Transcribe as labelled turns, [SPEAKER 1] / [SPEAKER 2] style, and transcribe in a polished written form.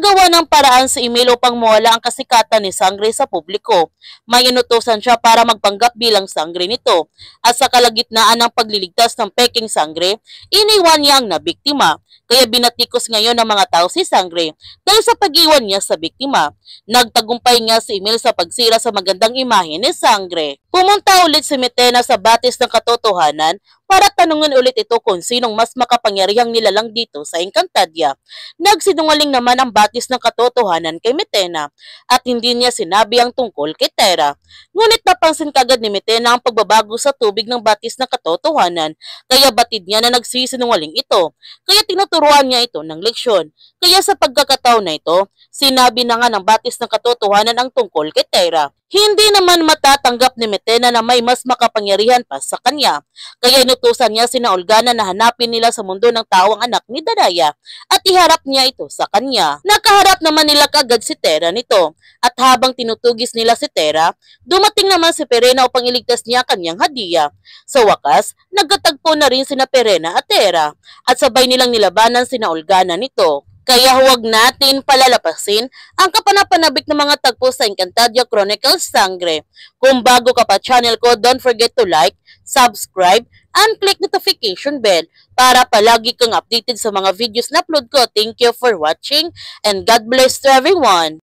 [SPEAKER 1] Gumagawa ng paraan sa email upang mawala ang kasikatan ni Sangre sa publiko. May inutusan siya para magpanggap bilang Sangre nito. At sa kalagitnaan ng pagliligtas ng peking Sangre, iniwan niya ang nabiktima. Kaya binatikos ngayon ng mga tao si Sangre dahil sa pag-iwan niya sa biktima. Nagtagumpay nga si Emil sa pagsira sa magandang imahe ni Sangre. Pumunta ulit si Metena sa batis ng katotohanan para tanungin ulit ito kung sinong mas makapangyarihang nilalang dito sa Encantadia. Nagsinungaling naman ang batis ng katotohanan kay Metena at hindi niya sinabi ang tungkol kay Terra. Ngunit napansin kagad ni Metena ang pagbabago sa tubig ng batis ng katotohanan, kaya batid niya na nagsisinungaling ito. Kaya tinuturuan niya ito ng leksyon. Kaya sa pagkakataon na ito, sinabi na nga ng batis ng katotohanan ang tungkol kay Terra. Hindi naman matatanggap ni Metena na may mas makapangyarihan pa sa kanya. Kaya inutusan niya sina Olgana na hanapin nila sa mundo ng tao ang anak ni Danaya at iharap niya ito sa kanya. Nakaharap naman nila kagad si Terra nito. At habang tinutugis nila si Terra, dumating naman si Perena upang iligtas niya kanyang hadiah. Sa wakas, nagkatagpo na rin sina Perena at Terra at sabay nilang nilabanan sina Olgana nito. Kaya huwag natin palalapasin ang kapanapanabik ng mga tagpo sa Encantadia Chronicles Sangre. Kung bago ka pa channel ko, don't forget to like, subscribe, and click notification bell para palagi kang updated sa mga videos na upload ko. Thank you for watching and God bless to everyone!